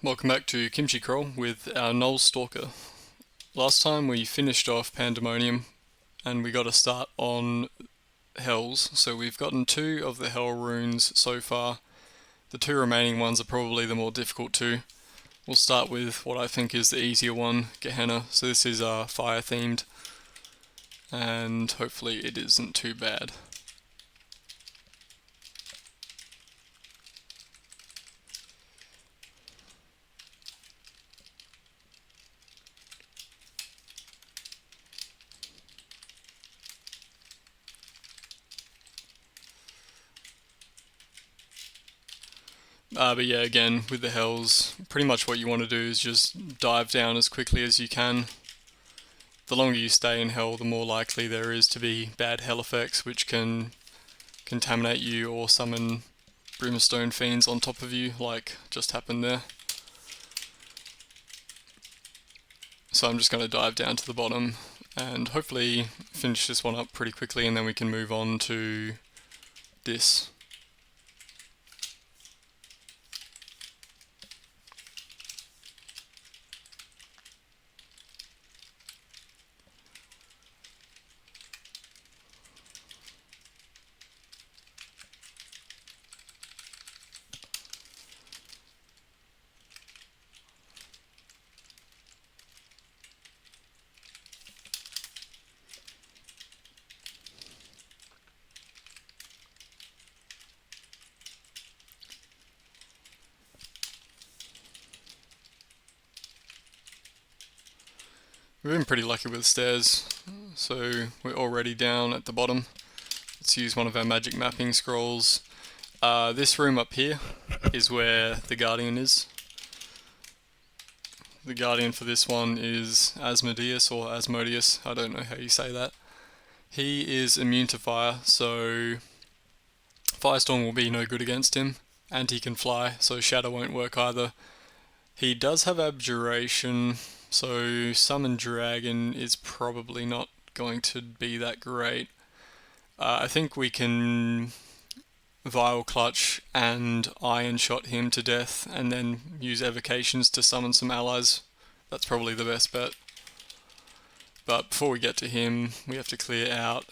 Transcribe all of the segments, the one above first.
Welcome back to Kimchi Crawl with our Gnoll Stalker. Last time we finished off Pandemonium and we got a start on Hells, so we've gotten 2 of the Hell runes so far. The 2 remaining ones are probably the more difficult 2. We'll start with what I think is the easier one, Gehenna. So this is fire themed and hopefully it isn't too bad. But yeah, again, with the Hells, pretty much what you want to do is just dive down as quickly as you can. The longer you stay in Hell, the more likely there is to be bad Hell effects, which can contaminate you or summon Brimstone Fiends on top of you, like just happened there. So I'm just going to dive down to the bottom and hopefully finish this one up pretty quickly, and then we can move on to this. We've been pretty lucky with stairs, so we're already down at the bottom. Let's use one of our magic mapping scrolls. This room up here is where the Guardian is. The Guardian for this one is Asmodeus or Asmodeus, I don't know how you say that. He is immune to fire, so Firestorm will be no good against him, and he can fly, so Shadow won't work either. He does have Abjuration, so Summon Dragon is probably not going to be that great. I think we can Vile Clutch and Iron Shot him to death and then use Evocations to summon some allies. That's probably the best bet. But before we get to him, we have to clear out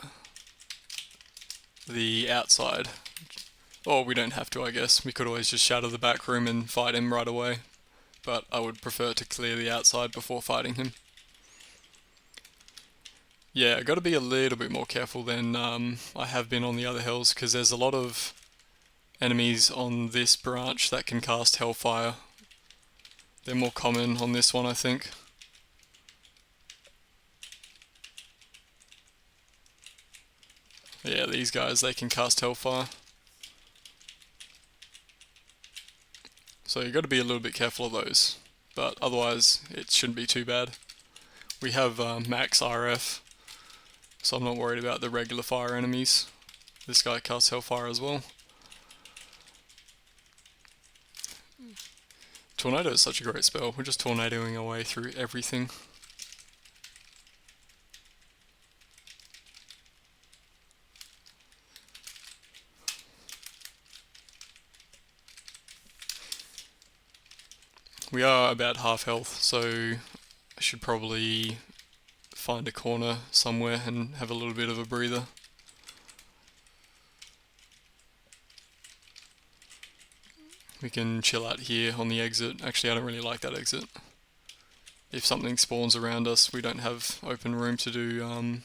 the outside. Or we don't have to, I guess. We could always just shatter the back room and fight him right away. But I would prefer to clear the outside before fighting him. Yeah, I got to be a little bit more careful than I have been on the other Hells, because there's a lot of enemies on this branch that can cast Hellfire. They're more common on this one, I think. Yeah, these guys, they can cast Hellfire. So you've got to be a little bit careful of those, but otherwise it shouldn't be too bad. We have max RF, so I'm not worried about the regular fire enemies. This guy casts Hellfire as well. Tornado is such a great spell. We're just tornadoing our way through everything. We are about half health, so I should probably find a corner somewhere and have a little bit of a breather. We can chill out here on the exit. Actually, I don't really like that exit. If something spawns around us, we don't have open room to do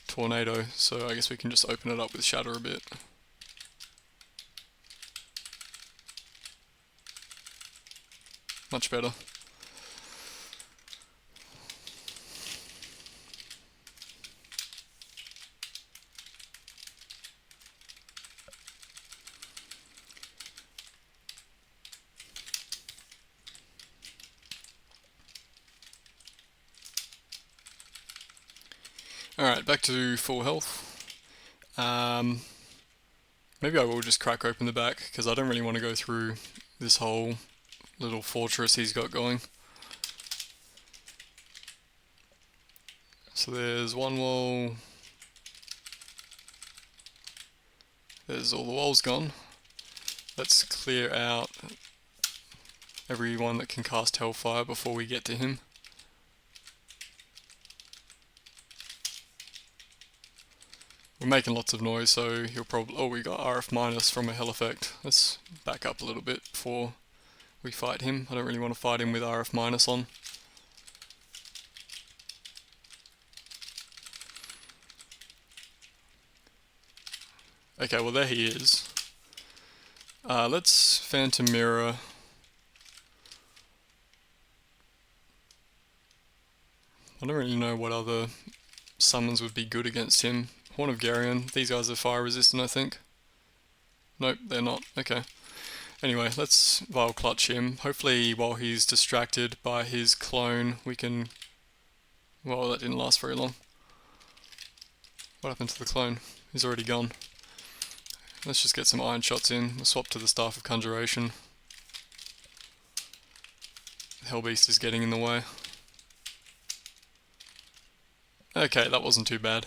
tornado, so I guess we can just open it up with shatter a bit. Much better. Alright, back to full health. Maybe I will just crack open the back, because I don't really want to go through this whole little fortress he's got going. So there's one wall. There's all the walls gone. Let's clear out everyone that can cast Hellfire before we get to him. We're making lots of noise, so he'll probably... Oh, we got RF minus from a Hell effect. Let's back up a little bit before we fight him. I don't really want to fight him with RF minus on. Okay, well there he is. Let's Phantom Mirror. I don't really know what other summons would be good against him. Horn of Geryon. These guys are fire resistant, I think. Nope, they're not. Okay. Anyway, let's Vile Clutch him. Hopefully while he's distracted by his clone, we can... Well, that didn't last very long. What happened to the clone? He's already gone. Let's just get some iron shots in. We'll swap to the Staff of Conjuration. Hellbeast is getting in the way. Okay, that wasn't too bad.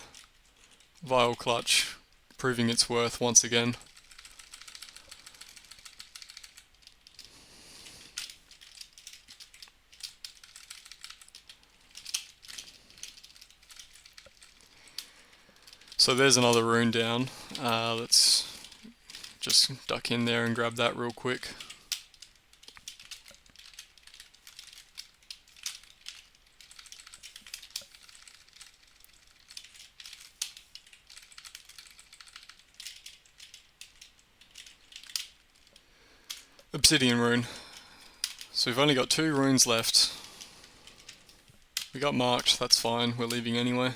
Vile Clutch, proving its worth once again. So there's another rune down. Let's just duck in there and grab that real quick. Obsidian rune. So we've only got 2 runes left. We got marked, that's fine, we're leaving anyway.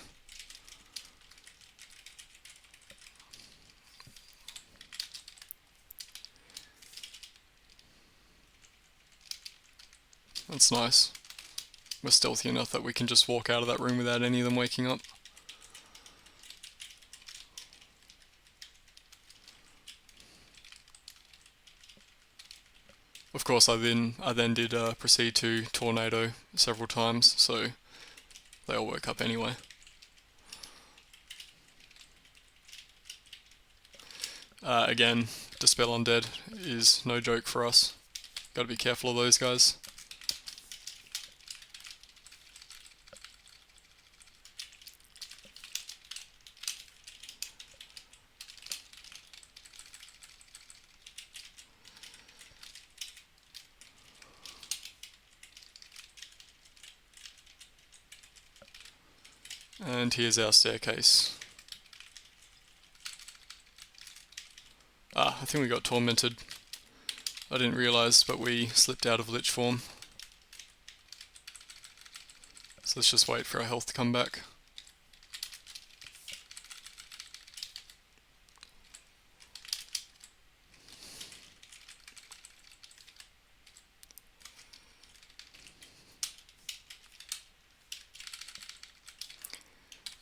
That's nice. We're stealthy enough that we can just walk out of that room without any of them waking up. Of course, I then did proceed to tornado several times, so they all woke up anyway. Again, Dispel Undead is no joke for us. Gotta be careful of those guys. And here's our staircase. I think we got tormented. I didn't realise, but we slipped out of Lich form. So let's just wait for our health to come back.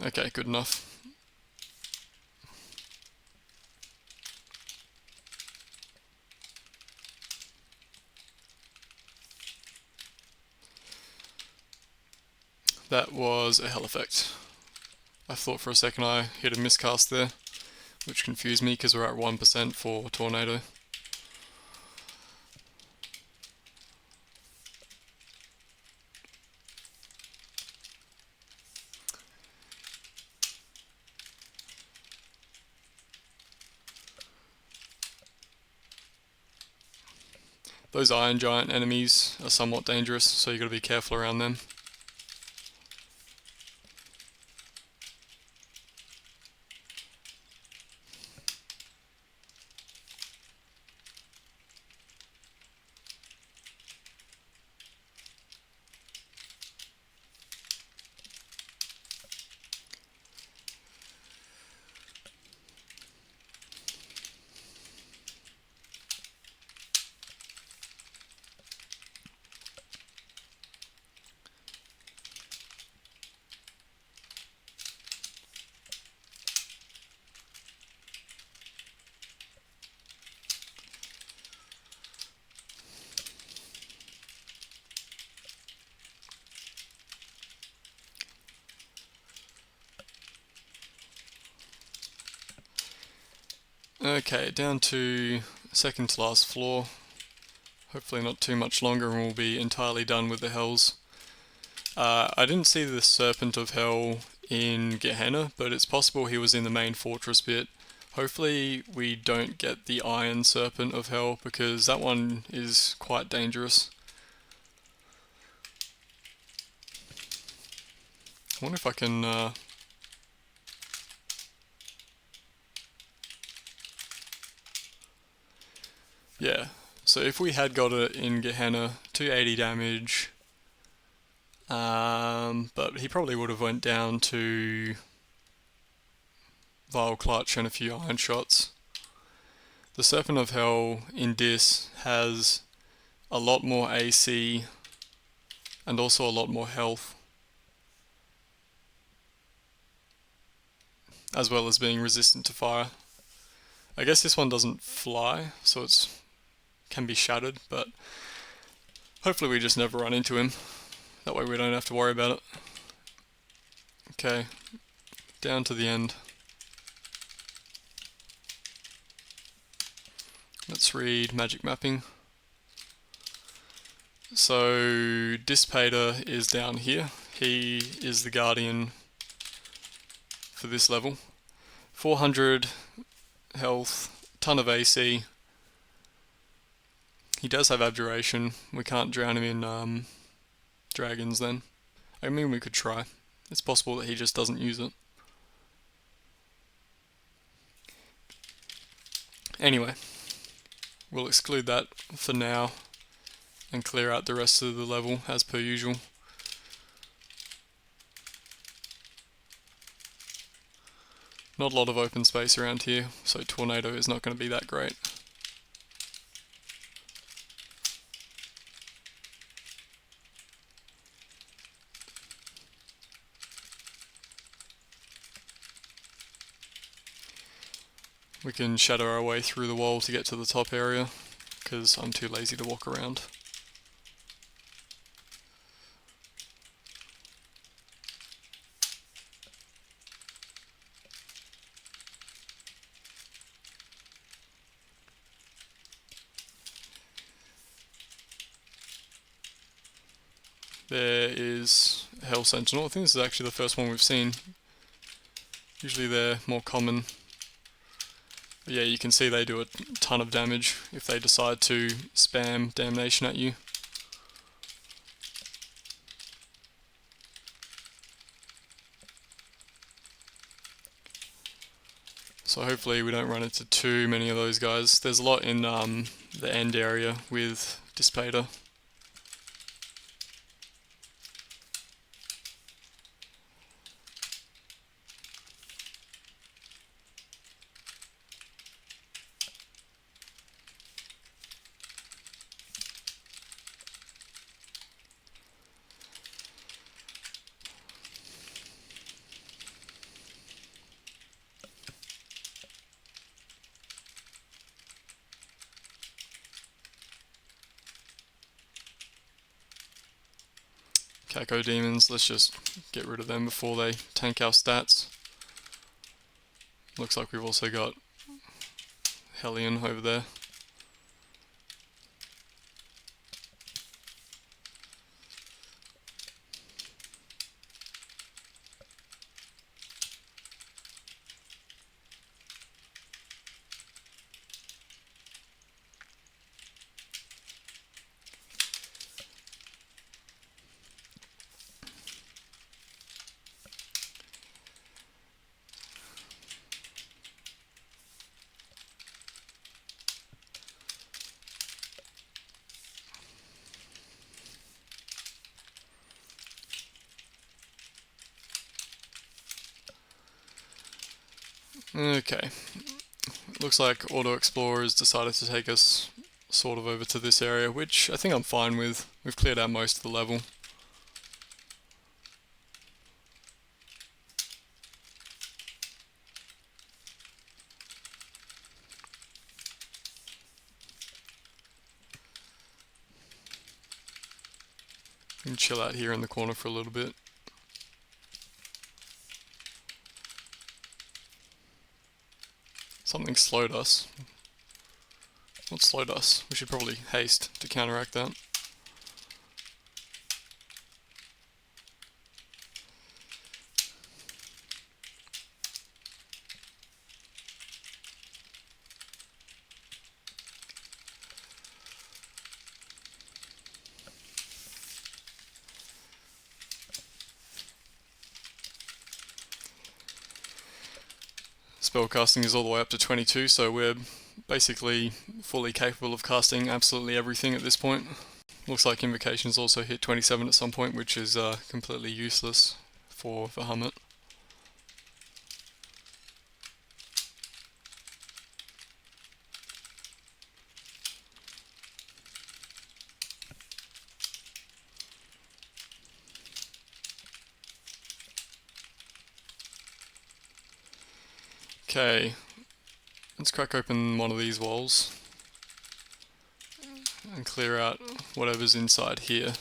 Okay, good enough. That was a hell effect. I thought for a second I hit a miscast there, which confused me because we're at 1% for tornado. Those Iron Giant enemies are somewhat dangerous, so you gotta be careful around them. Okay, down to second to last floor. Hopefully not too much longer and we'll be entirely done with the hells. I didn't see the Serpent of Hell in Gehenna, but it's possible he was in the main fortress bit. Hopefully we don't get the Iron Serpent of Hell, because that one is quite dangerous. I wonder if I can... yeah, so if we had got it in Gehenna, 280 damage, but he probably would have went down to Vile Clutch and a few iron shots. The Serpent of Hell in Dis has a lot more AC and also a lot more health, as well as being resistant to fire. I guess this one doesn't fly, so it can be shattered, but hopefully we just never run into him. That way we don't have to worry about it. Okay, down to the end. Let's read magic mapping. So Dissipator is down here. He is the guardian for this level. 400 health, ton of AC. He does have Abjuration. We can't drown him in dragons then. I mean, we could try. It's possible that he just doesn't use it. Anyway, we'll exclude that for now and clear out the rest of the level as per usual. Not a lot of open space around here, so Tornado is not going to be that great. We can shadow our way through the wall to get to the top area, because I'm too lazy to walk around. There is Hell Sentinel. I think this is actually the first one we've seen. Usually they're more common. But yeah, you can see they do a ton of damage if they decide to spam damnation at you. So hopefully we don't run into too many of those guys. There's a lot in the end area with Dissipator. Caco Demons, let's just get rid of them before they tank our stats. Looks like we've also got Hellion over there. Okay, looks like Auto Explorer has decided to take us sort of over to this area, which I think I'm fine with. We've cleared out most of the level. We can chill out here in the corner for a little bit. Something slowed us. What's slow dust? We should probably haste to counteract that. Spellcasting is all the way up to 22, so we're basically fully capable of casting absolutely everything at this point. Looks like Invocations also hit 27 at some point, which is completely useless for Bahamut. Okay, let's crack open one of these walls and clear out whatever's inside here.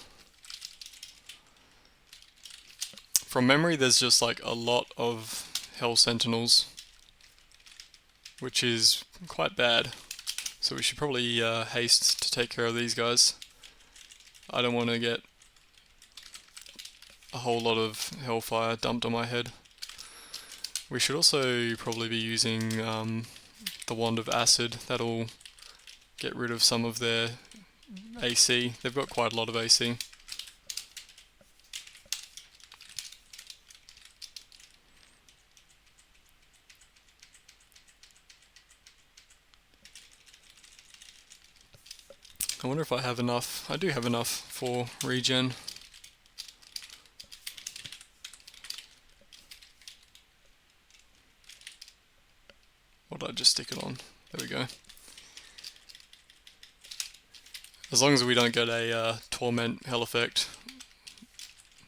From memory, there's just like a lot of Hell Sentinels, which is quite bad. So we should probably haste to take care of these guys. I don't want to get a whole lot of Hellfire dumped on my head. We should also probably be using the Wand of Acid. That'll get rid of some of their AC. They've got quite a lot of AC. I wonder if I have enough. I do have enough for regen. What did I just stick it on? There we go. As long as we don't get a Torment Hell effect,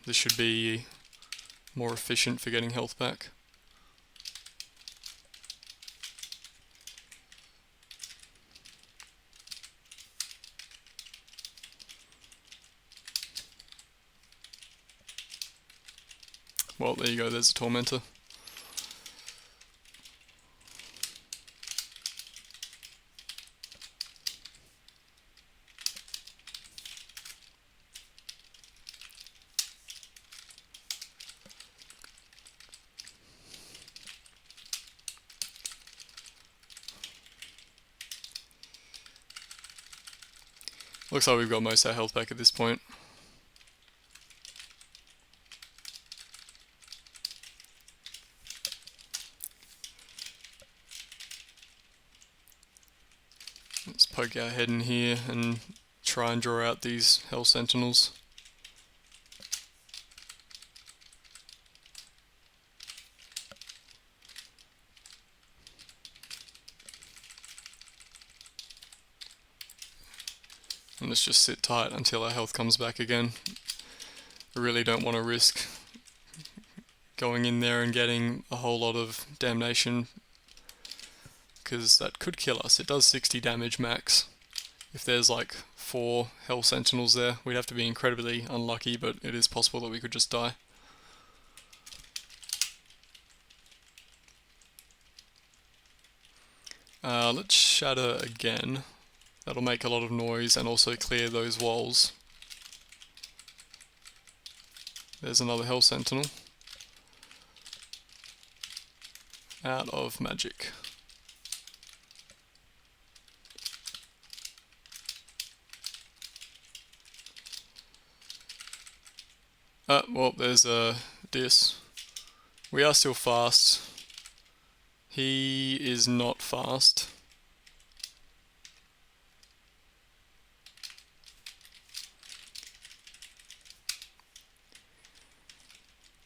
this should be more efficient for getting health back. Well, there you go, there's a Tormentor. Looks like we've got most of our health back at this point. Let's poke our head in here and try and draw out these Hell Sentinels. And let's just sit tight until our health comes back again. I really don't want to risk going in there and getting a whole lot of damnation, because that could kill us. It does 60 damage max. If there's like 4 Hell Sentinels there, we'd have to be incredibly unlucky, but it is possible that we could just die. Let's shatter again. That'll make a lot of noise and also clear those walls. There's another Hell Sentinel. Out of magic. Well, there's a Dis. We are still fast. He is not fast.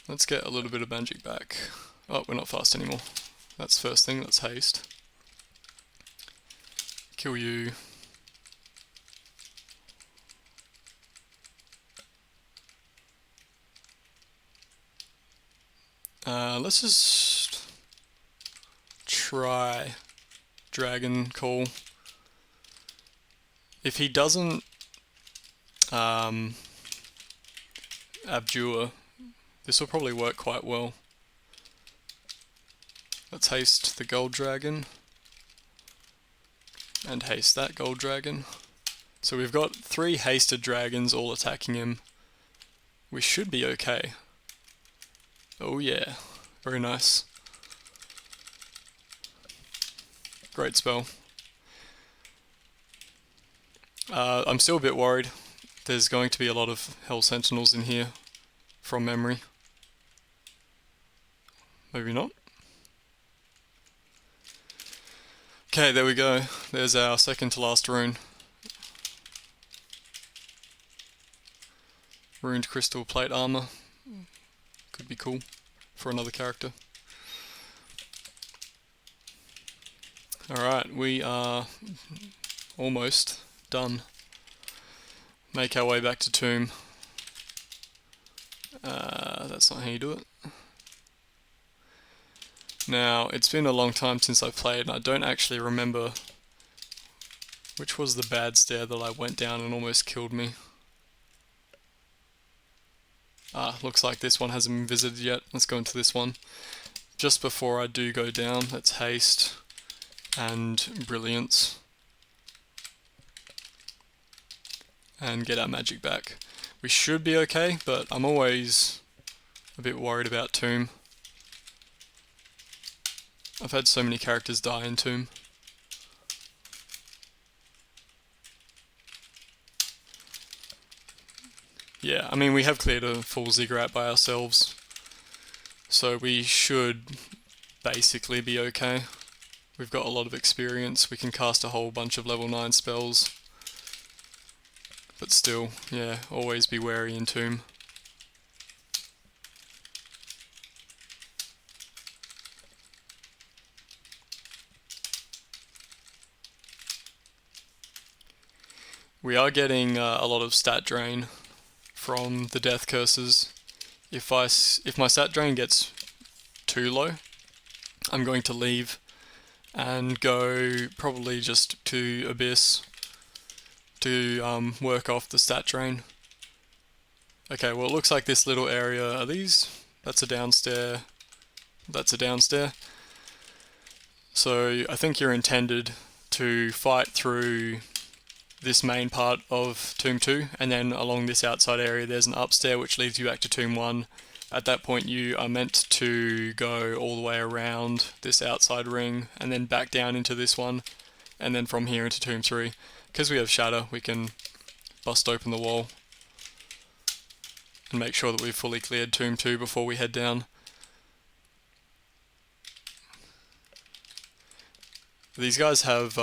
Let's get a little bit of magic back. Oh, we're not fast anymore. That's the first thing, let's haste. Kill you. Let's just try Dragon Call. If he doesn't Abjure, this will probably work quite well. Let's haste the Gold Dragon. and haste that gold dragon. So we've got 3 hasted dragons all attacking him. We should be okay. Oh yeah, very nice. Great spell. I'm still a bit worried. There's going to be a lot of Hell Sentinels in here, from memory. Maybe not. Okay, there we go. There's our second to last rune. Runed crystal plate armor. Could be cool for another character. Alright, we are almost done. Make our way back to Tomb. That's not how you do it. Now, it's been a long time since I've played, and I don't actually remember which was the bad stair that I went down and almost killed me. Looks like this one hasn't been visited yet. Let's go into this one. Just before I do go down, let's haste and brilliance. And get our magic back. We should be okay, but I'm always a bit worried about Tomb. I've had so many characters die in Tomb. Yeah, I mean, we have cleared a full ziggurat by ourselves, so we should basically be okay. We've got a lot of experience, we can cast a whole bunch of level 9 spells, but still, yeah, always be wary in Tomb. We are getting a lot of stat drain from the death curses. If my stat drain gets too low, I'm going to leave and go probably just to Abyss to work off the stat drain. Okay, well it looks like this little area, are these? That's a downstair, that's a downstair. So I think you're intended to fight through this main part of Tomb 2, and then along this outside area there's an upstair which leads you back to Tomb 1. At that point you are meant to go all the way around this outside ring and then back down into this one, and then from here into Tomb 3. Because we have Shatter, we can bust open the wall and make sure that we've fully cleared Tomb 2 before we head down. These guys have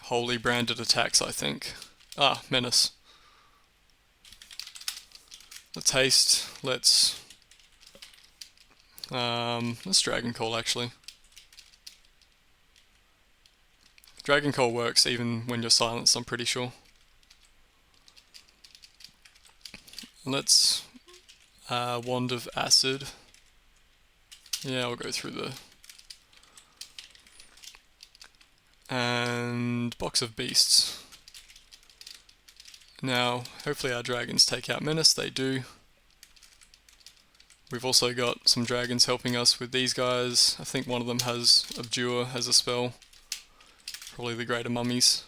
holy branded attacks, I think. Menace. Let's haste. Let's Dragon Call actually. Dragon Call works even when you're silenced, I'm pretty sure. Let's Wand of Acid. Yeah, I'll go through the... And Box of Beasts. Now, hopefully our dragons take out Menace, they do. We've also got some dragons helping us with these guys. I think one of them has Abjure as a spell. Probably the Greater Mummies.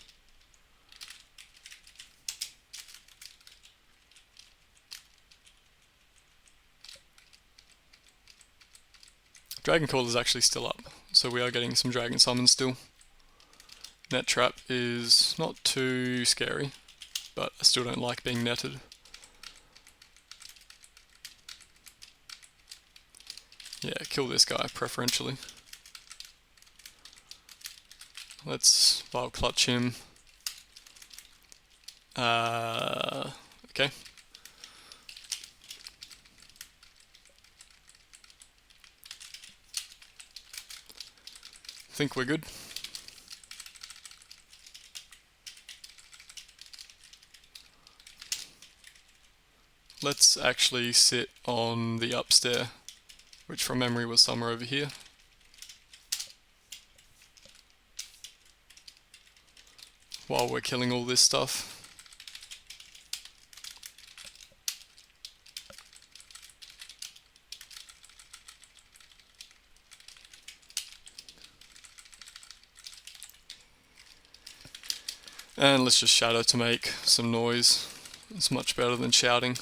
Dragon Call is actually still up, so we are getting some dragon summons still. Net Trap is not too scary, but I still don't like being netted. Yeah, kill this guy preferentially. Let's Vile Clutch him. Okay. Think we're good. Let's actually sit on the upstair, which from memory was somewhere over here. While we're killing all this stuff. And let's just shadow to make some noise. It's much better than shouting.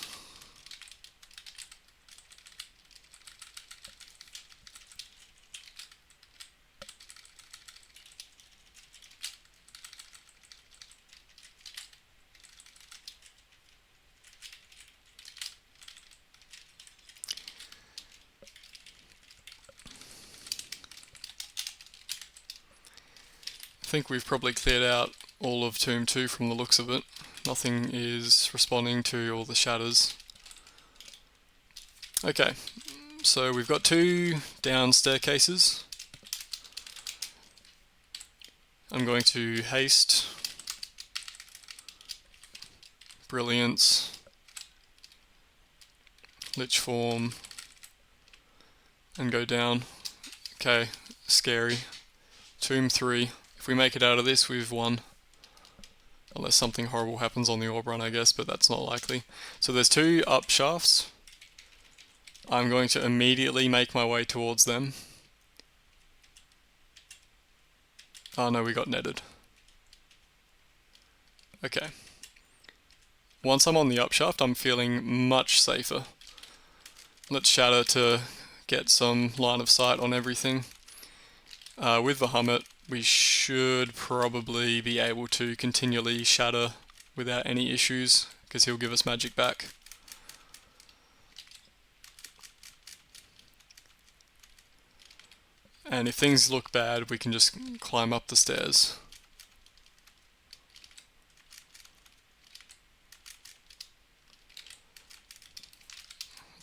I think we've probably cleared out all of Tomb 2 from the looks of it. Nothing is responding to all the shatters. Okay, so we've got 2 down staircases. I'm going to haste, brilliance, lich form, and go down. Okay, scary. Tomb 3. If we make it out of this, we've won. Unless something horrible happens on the orb run, I guess, but that's not likely. So there's 2 up shafts. I'm going to immediately make my way towards them. Oh no, we got netted. Okay. Once I'm on the up shaft, I'm feeling much safer. Let's shatter to get some line of sight on everything. With the Hummet, we should probably be able to continually shatter without any issues, because he'll give us magic back. And if things look bad, we can just climb up the stairs.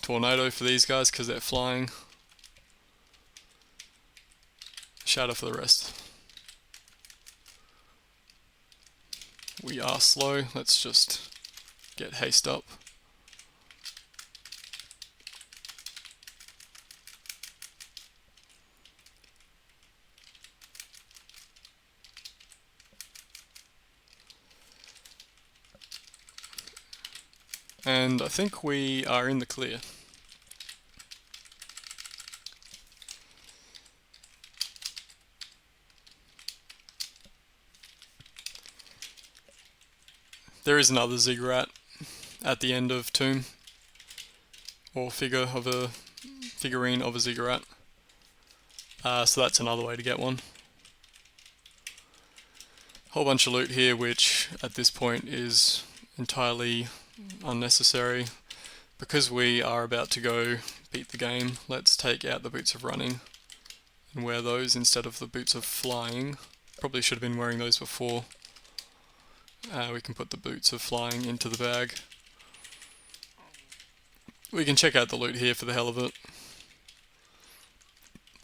Tornado for these guys because they're flying. Shatter for the rest. We are slow, let's just get haste up. And I think we are in the clear. There is another ziggurat at the end of Tomb, or figurine of a ziggurat. So that's another way to get one. Whole bunch of loot here, which at this point is entirely unnecessary. Because we are about to go beat the game, let's take out the boots of running and wear those instead of the boots of flying. Probably should have been wearing those before. We can put the boots of flying into the bag. We can check out the loot here for the hell of it.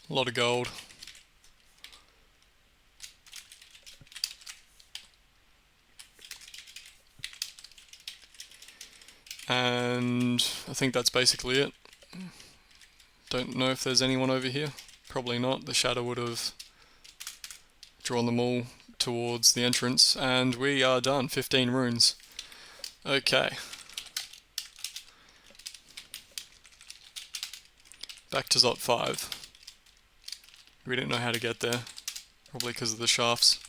A lot of gold. And I think that's basically it. Don't know if there's anyone over here. Probably not. The shadow would have drawn them all towards the entrance. And we are done. 15 runes. Okay. Back to Zot 5. We didn't know how to get there. Probably because of the shafts.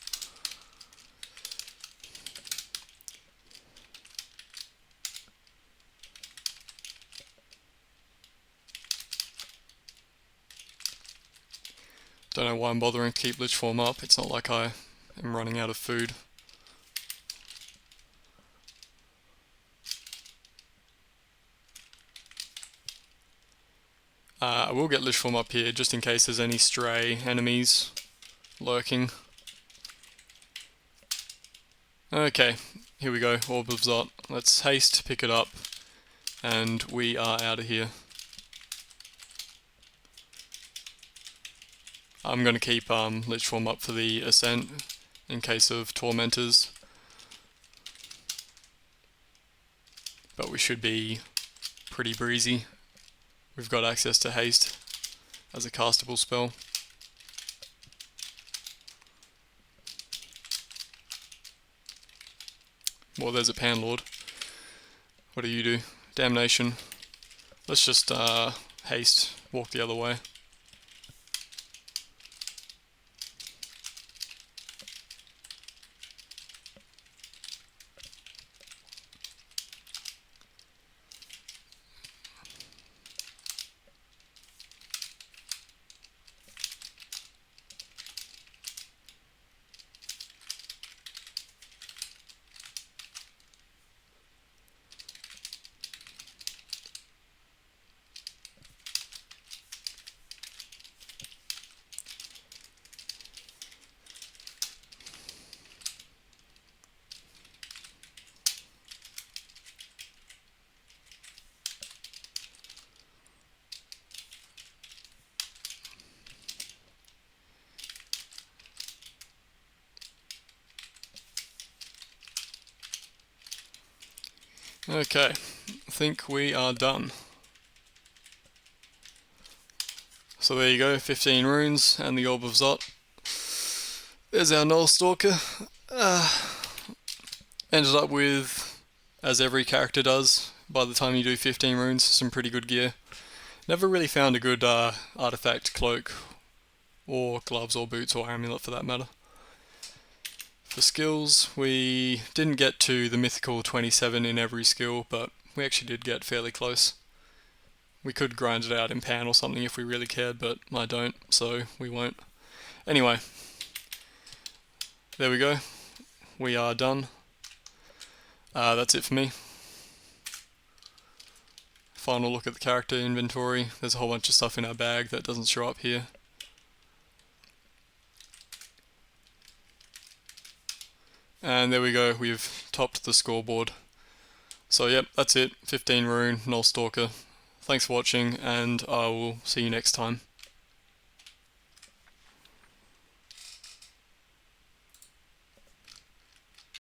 Don't know why I'm bothering to keep Lich Form up. It's not like I am running out of food. I will get Lich Form up here just in case there's any stray enemies lurking. Okay, here we go, Orb of Zot. Let's haste, pick it up, and we are out of here. I'm going to keep Lich Form up for the Ascent in case of Tormentors. But we should be pretty breezy. We've got access to Haste as a castable spell. Well, there's a Panlord. What do you do? Damnation. Let's just haste, walk the other way. Okay, I think we are done. So there you go, 15 runes and the Orb of Zot. There's our Gnoll Stalker. Ended up with, as every character does, by the time you do 15 runes, some pretty good gear. Never really found a good artifact, cloak, or gloves or boots or amulet for that matter. For skills, we didn't get to the mythical 27 in every skill, but we actually did get fairly close. We could grind it out in Pan or something if we really cared, but I don't, so we won't. Anyway, there we go. We are done. That's it for me. Final look at the character inventory. There's a whole bunch of stuff in our bag that doesn't show up here. And there we go, we've topped the scoreboard. So yep, that's it. 15 rune, Gnoll Stalker. Thanks for watching, and I will see you next time.